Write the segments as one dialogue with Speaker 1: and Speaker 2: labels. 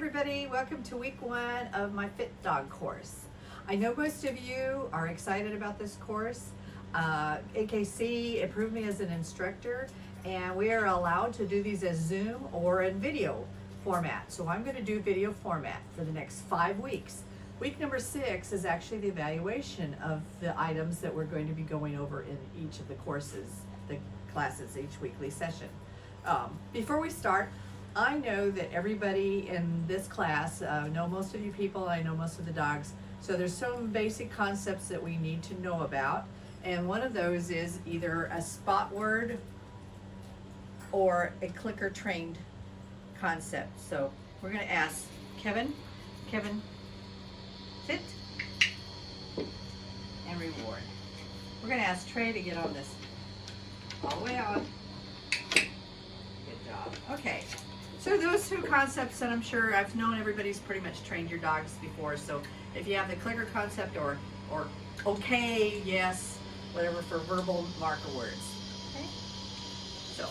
Speaker 1: everybody, welcome to week 1 of my FITDOG course. I know most of you are excited about this course. AKC approved me as an instructor, and we are allowed to do these as Zoom or in video format. So I'm going to do video format for the next 5 weeks. Week number 6 is actually the evaluation of the items that we're going to be going over in each of the courses, the classes, each weekly session. Before we start, I know that everybody in this class, know most of you people, I know most of the dogs, so there's some basic concepts that we need to know about, and one of those is either a spot word or a clicker trained concept. So we're going to ask Kevin, sit, and reward. We're going to ask Trey to get on this all the way on. Good job. Okay. So those two concepts that I'm sure I've known everybody's pretty much trained your dogs before. So if you have the clicker concept or okay, yes, whatever for verbal marker words. Okay. So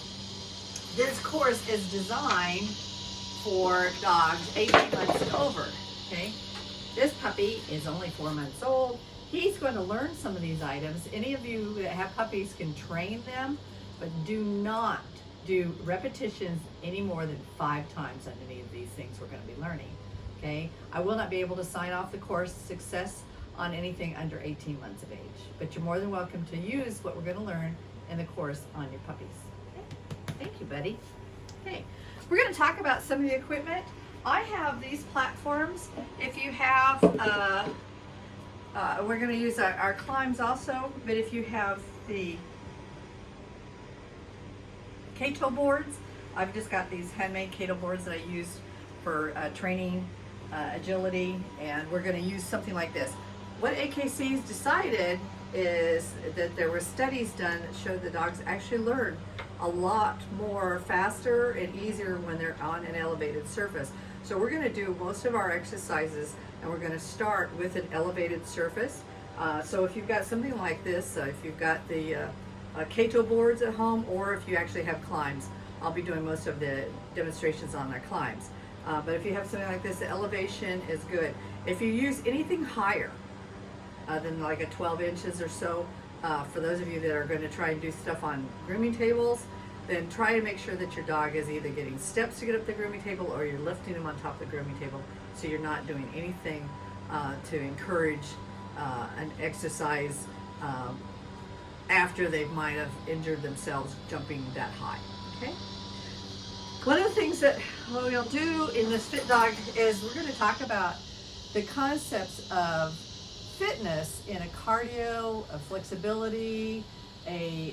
Speaker 1: this course is designed for dogs 18 months and over. Okay. This puppy is only 4 months old. He's going to learn some of these items. Any of you that have puppies can train them, but do not do repetitions any more than 5 times on any of these things we're going to be learning. Okay, I will not be able to sign off the course success on anything under 18 months of age, but you're more than welcome to use what we're going to learn in the course on your puppies. Okay. Thank you, buddy. Okay, we're going to talk about some of the equipment. I have these platforms. If you have, we're going to use our climbs also, but if you have the Cato boards, I've just got these handmade Cato boards that I use for training agility, and we're going to use something like this. What AKC's decided is that there were studies done that showed the dogs actually learn a lot more faster and easier when they're on an elevated surface. So we're going to do most of our exercises, and we're going to start with an elevated surface. So if you've got something like this, if you've got the Cato boards at home, or if you actually have climbs, I'll be doing most of the demonstrations on our climbs. But if you have something like this, the elevation is good. If you use anything higher than like a 12 inches or so, for those of you that are going to try and do stuff on grooming tables, then try to make sure that your dog is either getting steps to get up the grooming table, or you're lifting them on top of the grooming table, so you're not doing anything to encourage an exercise after they might have injured themselves jumping that high. Okay. One of the things that we'll do in this FITDOG is we're going to talk about the concepts of fitness in a cardio, a flexibility, a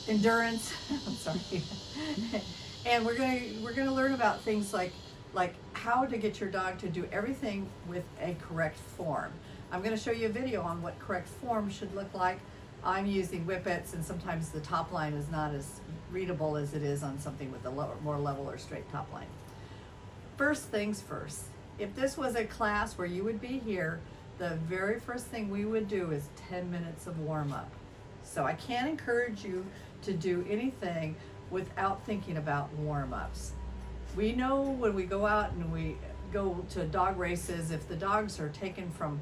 Speaker 1: endurance. I'm sorry. And we're going to learn about things like how to get your dog to do everything with a correct form. I'm going to show you a video on what correct form should look like. I'm using whippets, and sometimes the top line is not as readable as it is on something with a more level or straight top line. First things first, if this was a class where you would be here, the very first thing we would do is 10 minutes of warm-up. So I can't encourage you to do anything without thinking about warm-ups. We know when we go out and we go to dog races, if the dogs are taken from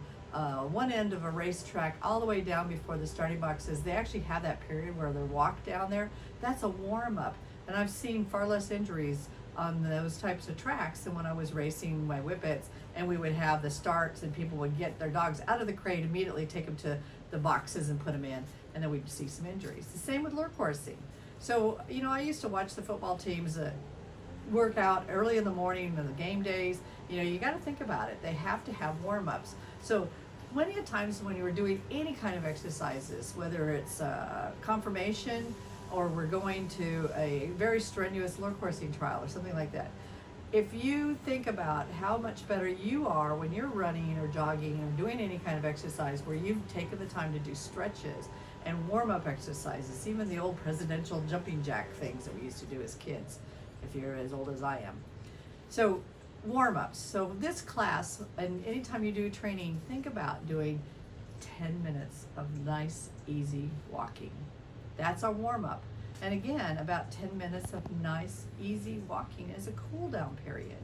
Speaker 1: one end of a racetrack all the way down before the starting boxes, they actually have that period where they walk down there. That's a warm-up. And I've seen far less injuries on those types of tracks than when I was racing my whippets, and we would have the starts and people would get their dogs out of the crate, immediately take them to the boxes and put them in, and then we'd see some injuries. The same with lure coursing. So, you know, I used to watch the football teams work out early in the morning of the game days. You know, you got to think about it. They have to have warm-ups. So plenty of times when you were doing any kind of exercises, whether it's confirmation or we're going to a very strenuous lure coursing trial or something like that, if you think about how much better you are when you're running or jogging or doing any kind of exercise where you've taken the time to do stretches and warm-up exercises, even the old presidential jumping jack things that we used to do as kids, if you're as old as I am. So warm-ups. So this class, and anytime you do training, think about doing 10 minutes of nice, easy walking. That's our warm-up. And again, about 10 minutes of nice, easy walking as a cool down period.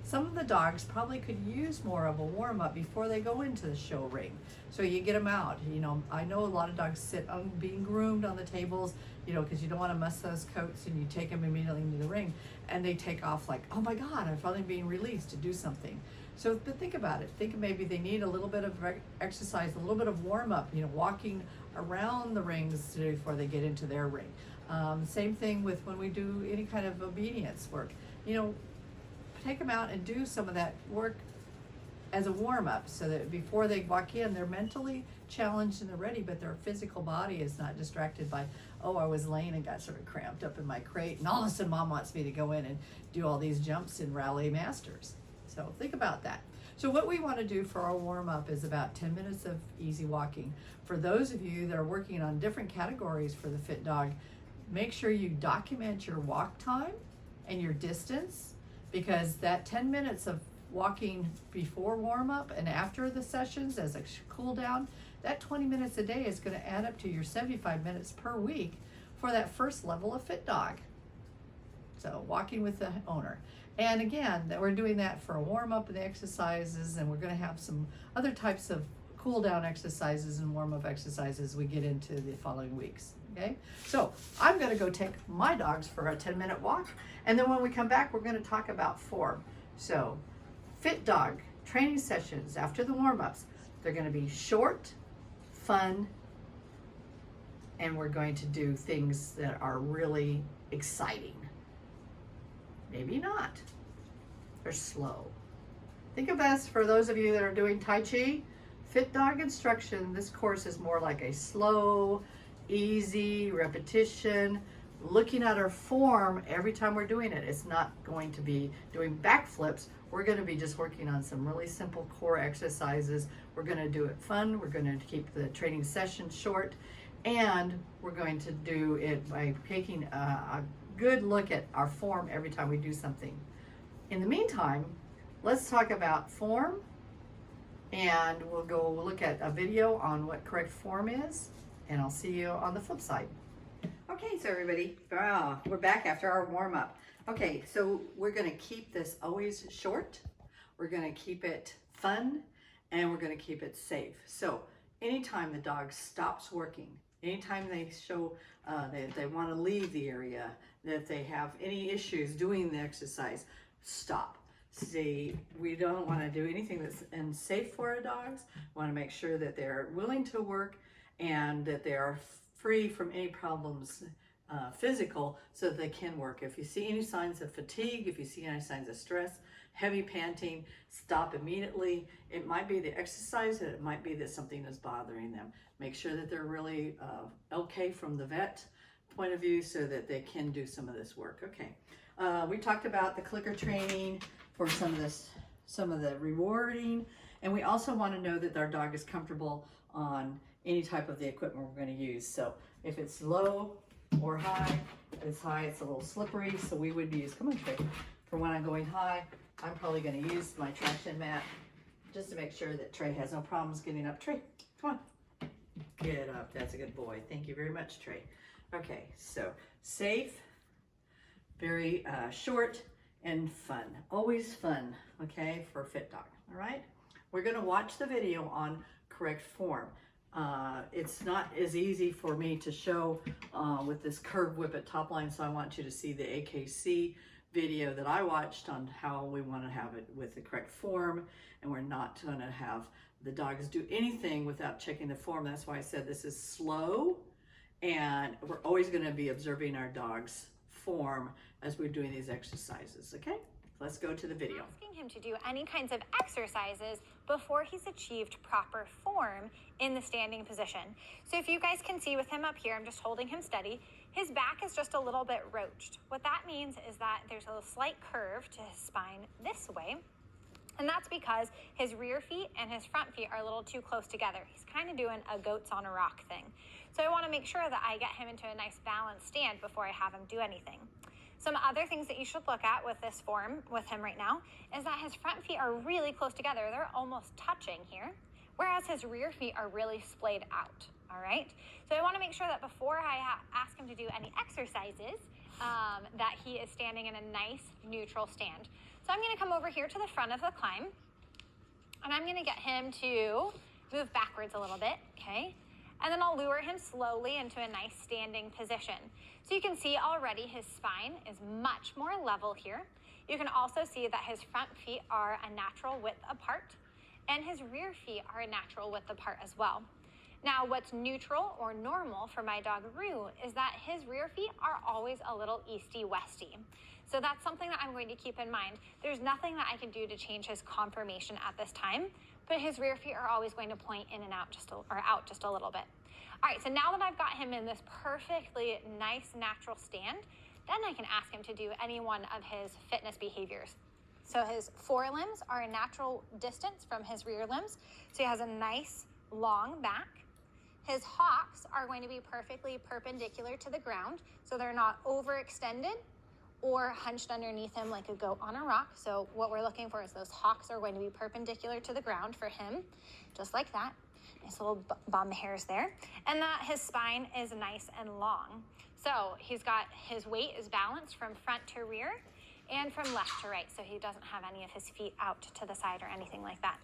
Speaker 1: Some of the dogs probably could use more of a warm up before they go into the show ring. So you get them out. You know, I know a lot of dogs sit on being groomed on the tables, you know, because you don't want to mess those coats, and you take them immediately into the ring and they take off like, oh my God, I'm finally being released to do something. So, but think about it. Think maybe they need a little bit of exercise, a little bit of warm up, you know, walking around the rings before they get into their ring. Same thing with when we do any kind of obedience work. You know, take them out and do some of that work as a warm-up, so that before they walk in, they're mentally challenged and they're ready, but their physical body is not distracted by, oh, I was laying and got sort of cramped up in my crate, and all of a sudden mom wants me to go in and do all these jumps in Rally Masters. So think about that. So what we want to do for our warm-up is about 10 minutes of easy walking. For those of you that are working on different categories for the Fit Dog, make sure you document your walk time and your distance, because that 10 minutes of walking before warm-up and after the sessions as a cool down, that 20 minutes a day is going to add up to your 75 minutes per week for that first level of Fit Dog. So walking with the owner. And again, that we're doing that for a warm-up and the exercises, and we're going to have some other types of cool down exercises and warm-up exercises we get into the following weeks. Okay, so I'm going to go take my dogs for a 10-minute walk, and then when we come back, we're going to talk about form. So Fit Dog training sessions after the warm-ups, they're going to be short, fun, and we're going to do things that are really exciting. Maybe not. They're slow. Think of us, for those of you that are doing Tai Chi, Fit Dog instruction, this course is more like a slow, easy repetition, looking at our form every time we're doing it. It's not going to be doing backflips. We're going to be just working on some really simple core exercises. We're going to do it fun. We're going to keep the training session short, and we're going to do it by taking a good look at our form every time we do something. In the meantime, let's talk about form, and we'll go look at a video on what correct form is, and I'll see you on the flip side. Okay, so everybody, we're back after our warm-up. Okay, so we're going to keep this always short, we're going to keep it fun, and we're going to keep it safe. So anytime the dog stops working, anytime they show that they want to leave the area, that they have any issues doing the exercise, stop. See, we don't want to do anything that's unsafe for our dogs. We want to make sure that they're willing to work and that they are free from any problems physical, so that they can work. If you see any signs of fatigue, if you see any signs of stress, heavy panting, stop immediately. It might be the exercise, and it might be that something is bothering them. Make sure that they're really okay from the vet point of view, so that they can do some of this work. Okay, we talked about the clicker training for some of the rewarding, and we also want to know that our dog is comfortable on any type of the equipment we're going to use. So if it's low or high, if it's high, it's a little slippery, so we would use, come on Trey, for when I'm going high, I'm probably going to use my traction mat just to make sure that Trey has no problems getting up. Trey, come on, get up. That's a good boy. Thank you very much, Trey. Okay, so safe, very short, and fun. Always fun, okay, for Fit Dog. All right, we're going to watch the video on correct form. It's not as easy for me to show with this curve whip at top line, so I want you to see the AKC video that I watched on how we want to have it with the correct form, and we're not going to have the dogs do anything without checking the form. That's why I said this is slow, and we're always going to be observing our dog's form as we're doing these exercises. Okay, let's go to the video.
Speaker 2: Asking him to do any kinds of exercises before he's achieved proper form in the standing position. So if you guys can see with him up here, I'm just holding him steady. His back is just a little bit roached. What that means is that there's a slight curve to his spine this way. And that's because his rear feet and his front feet are a little too close together. He's kind of doing a goats on a rock thing. So I want to make sure that I get him into a nice balanced stand before I have him do anything. Some other things that you should look at with this form with him right now is that his front feet are really close together. They're almost touching here, whereas his rear feet are really splayed out. All right, so I want to make sure that before I ask him to do any exercises, that he is standing in a nice neutral stand. So I'm going to come over here to the front of the climb, and I'm going to get him to move backwards a little bit, okay? And then I'll lure him slowly into a nice standing position. So you can see already his spine is much more level here. You can also see that his front feet are a natural width apart, and his rear feet are a natural width apart as well. Now, what's neutral or normal for my dog Rue is that his rear feet are always a little easty-westy. So that's something that I'm going to keep in mind. There's nothing that I can do to change his conformation at this time, but his rear feet are always going to point in and out out just a little bit. All right, so now that I've got him in this perfectly nice natural stand, then I can ask him to do any one of his fitness behaviors. So his forelimbs are a natural distance from his rear limbs, so he has a nice long back. His hocks are going to be perfectly perpendicular to the ground, so they're not overextended or hunched underneath him like a goat on a rock. So what we're looking for is those hocks are going to be perpendicular to the ground for him, just like that. Nice little bomb hairs there. And that his spine is nice and long. So he's got his weight is balanced from front to rear and from left to right, so he doesn't have any of his feet out to the side or anything like that.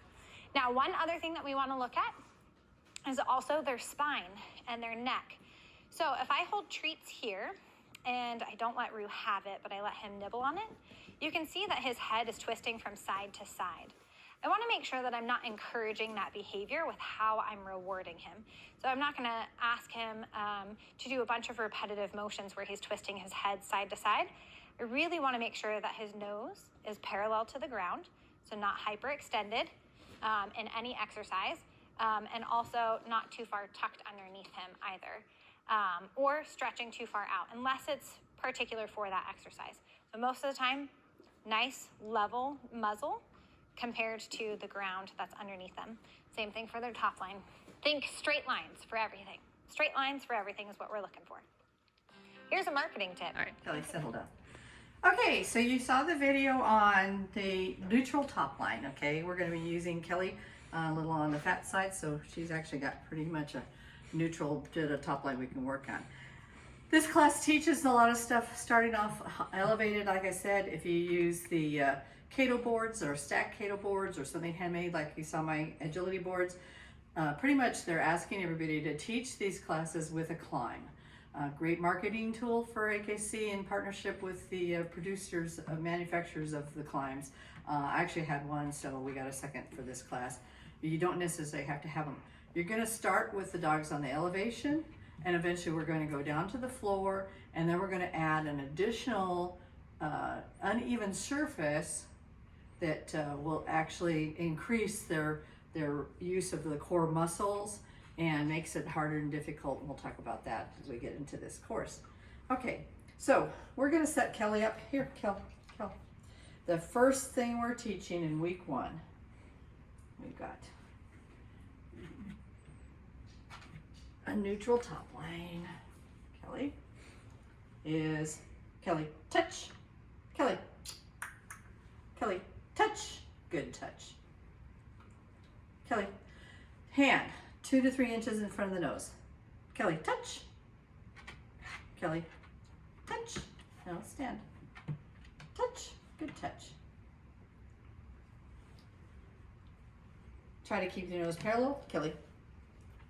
Speaker 2: Now, one other thing that we want to look at is also their spine and their neck. So if I hold treats here and I don't let Rue have it, but I let him nibble on it, you can see that his head is twisting from side to side. I want to make sure that I'm not encouraging that behavior with how I'm rewarding him. So I'm not going to ask him to do a bunch of repetitive motions where he's twisting his head side to side. I really want to make sure that his nose is parallel to the ground, so not hyperextended in any exercise, and also not too far tucked underneath him either, or stretching too far out, unless it's particular for that exercise. So most of the time, nice level muzzle compared to the ground that's underneath them. Same thing for their top line. Think straight lines for everything. Straight lines for everything is what we're looking for. Here's a marketing tip.
Speaker 1: All right, Kelly, settle down. Okay, so you saw the video on the neutral top line, okay? We're gonna be using Kelly a little on the fat side, so she's actually got pretty much a neutral to the top line we can work on. This class teaches a lot of stuff starting off elevated, like I said. If you use the Cato boards or stacked Cato boards or something handmade like you saw my agility boards, pretty much they're asking everybody to teach these classes with a climb. Great marketing tool for AKC in partnership with the producers, manufacturers of the climbs. I actually had one, so we got a second for this class. You don't necessarily have to have them. You're going to start with the dogs on the elevation, and eventually we're going to go down to the floor, and then we're going to add an additional uneven surface that will actually increase their use of the core muscles and makes it harder and difficult, and we'll talk about that as we get into this course. Okay, so we're gonna set Kelly up. Here, Kel. The first thing we're teaching in week 1, we've got a neutral top line. Kelly is, Kelly, touch. Kelly, touch. Good touch. Kelly, hand. 2 to 3 inches in front of the nose. Kelly, touch. Kelly, touch. Now stand. Touch. Good touch. Try to keep your nose parallel. Kelly.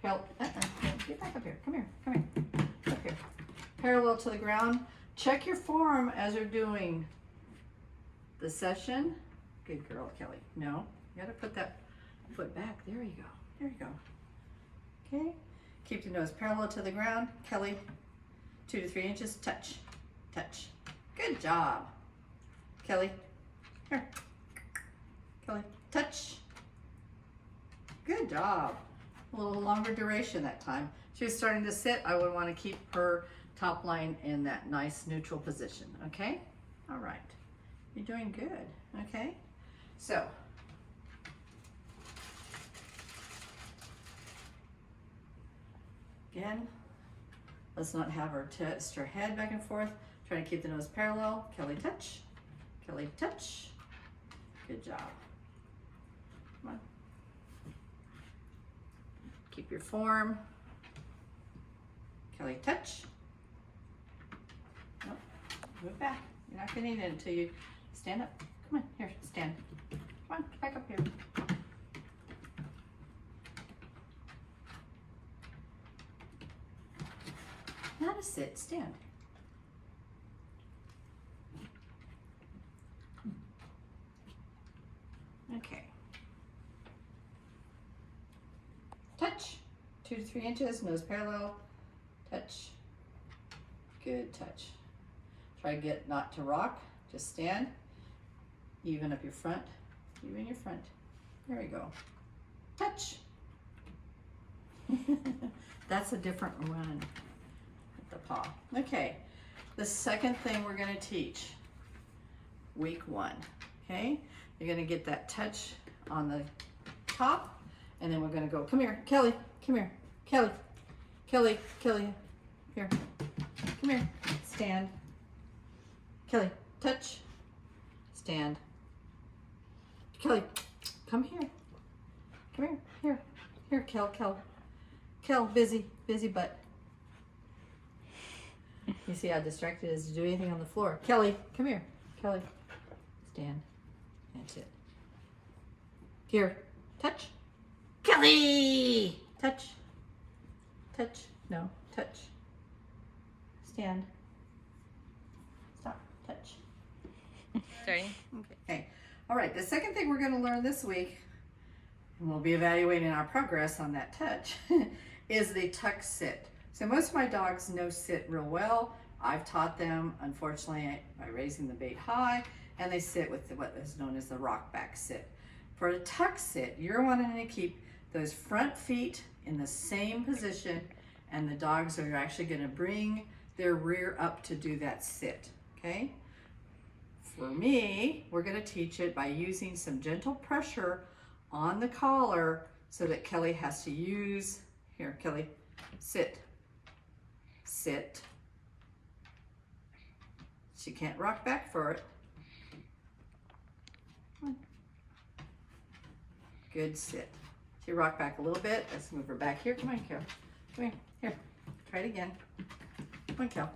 Speaker 1: Get back up here. Come here. Up here. Parallel to the ground. Check your form as you're doing the session. Good girl, Kelly. No, you gotta put that foot back. There you go. Okay, keep the nose parallel to the ground. Kelly, 2 to 3 inches, touch. Good job. Kelly, here. Kelly, touch. Good job. A little longer duration that time. She was starting to sit. I would want to keep her top line in that nice neutral position, okay? All right, you're doing good, okay? So, again, let's not have her twist her head back and forth. Try to keep the nose parallel. Kelly, touch. Kelly, touch. Good job. Come on. Keep your form. Kelly, touch. Nope. Move back. You're not getting it until you stand up. Come on, here, stand. Come on, back up here. Not a sit, stand. Okay. Touch. 2 to 3 inches, nose parallel. Touch. Good touch. Try to get not to rock. Just stand. Even up your front. Even your front. There we go. Touch. That's a different run with the paw. Okay. The second thing we're going to teach, week 1. Okay. You're going to get that touch on the top, and then we're going to go, come here, Kelly, come here, Kelly, Kelly, Kelly, here, come here, stand, Kelly, touch, stand, Kelly, come here, come here, Kel, busy butt. You see how distracted it is to do anything on the floor. Kelly, come here, Kelly, stand. That's it. Here, touch. Kelly! Touch. Touch. No, touch. Stand. Stop. Touch.
Speaker 2: Sorry.
Speaker 1: Okay. All right, the second thing we're going to learn this week, and we'll be evaluating our progress on that touch, is the tuck sit. So most of my dogs know sit real well. I've taught them, unfortunately, by raising the bait high, and they sit with what is known as the rock back sit. For a tuck sit, you're wanting to keep those front feet in the same position, and the dogs are actually going to bring their rear up to do that sit, okay? For me, we're going to teach it by using some gentle pressure on the collar so that Kelly has to use, here, Kelly, sit, sit. She can't rock back for it. Good sit. She rock back a little bit. Let's move her back here. Come on, Kel. Come here. Here. Try it again. Come on, Kel.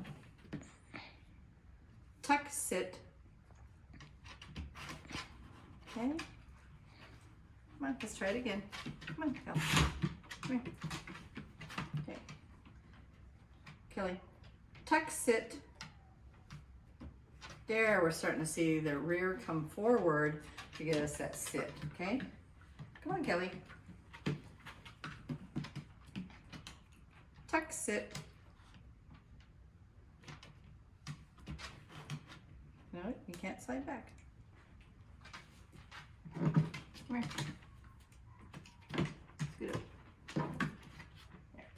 Speaker 1: Tuck, sit. Okay. Come on, let's try it again. Come on, Kel. Come here. Okay. Kelly. Tuck, sit. There, we're starting to see the rear come forward to get us that sit, okay? Come on, Kelly. Tuck, sit. No, you can't slide back. Come here. Scoot up. There.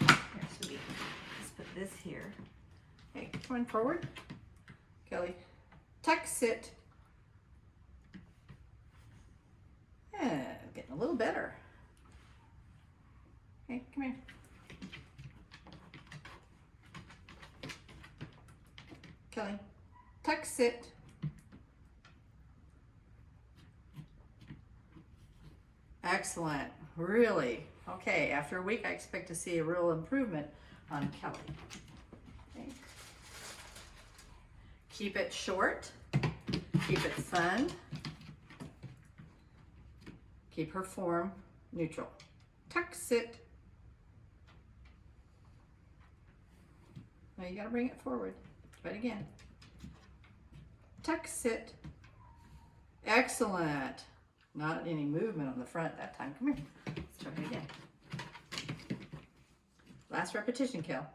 Speaker 1: Here, sweetie. Let's put this here. Okay, come on forward. Kelly. Tuck, sit. Yeah, getting a little better. Okay, come here. Kelly. Tuck, sit. Excellent. Really. Okay, after a week, I expect to see a real improvement on Kelly. Okay. Keep it short. Keep it fun. Keep her form neutral. Tuck, sit. Now you gotta bring it forward. Try it again. Tuck, sit. Excellent. Not any movement on the front that time. Come here. Let's try it again. Last repetition, Kel.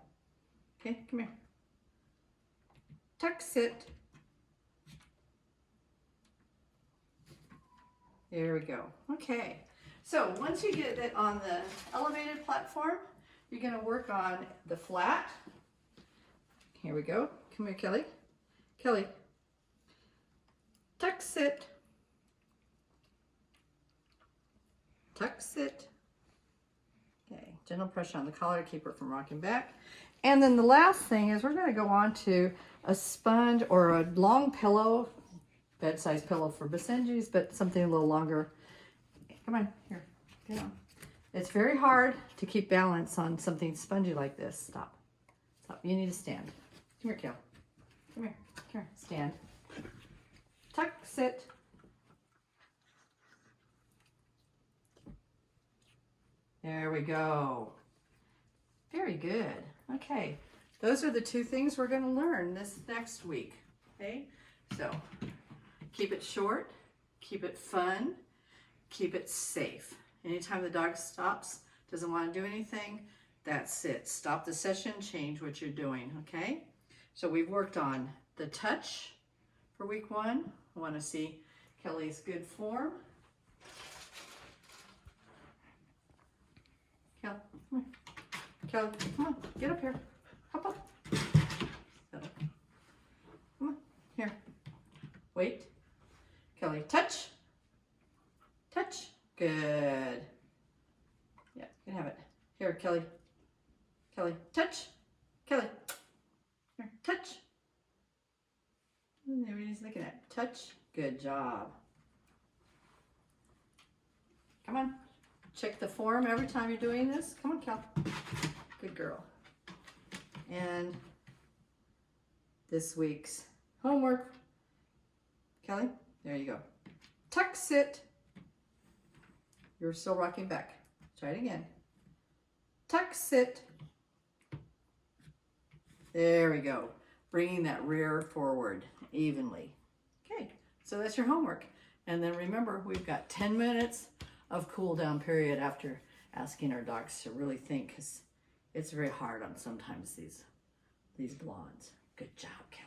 Speaker 1: Okay, come here. Tuck, sit. There we go. Okay. So once you get it on the elevated platform, you're going to work on the flat. Here we go. Come here, Kelly. Kelly. Tuck, sit. Tuck, sit. Okay. Gentle pressure on the collar to keep her from rocking back. And then the last thing is we're going to go on to a sponge or a long pillow, bed-sized pillow for Basenji's, but something a little longer. Come on, here, get on. It's very hard to keep balance on something spongy like this. Stop. Stop. You need to stand. Come here, Kel. Come here. Come here. Stand. Tuck, sit. There we go. Very good. Okay. Those are the two things we're going to learn this next week. Okay? So, keep it short, keep it fun, keep it safe. Anytime the dog stops, doesn't want to do anything, that's it. Stop the session, change what you're doing, okay? So we've worked on the touch for week 1. I want to see Kelly's good form. Kel, come here. Kelly, come on, get up here. Hop up. Come on, here. Wait. Kelly, touch. Touch. Good. Yeah, you can have it. Here, Kelly. Kelly, touch. Kelly. Here, touch. Everybody's looking at touch. Good job. Come on. Check the form every time you're doing this. Come on, Kel. Good girl. And this week's homework. Kelly, there you go. Tuck, sit. You're still rocking back. Try it again. Tuck, sit. There we go. Bringing that rear forward evenly. Okay, so that's your homework. And then remember, we've got 10 minutes of cool down period after asking our dogs to really think, because it's very hard on sometimes these blondes. Good job, Kelly.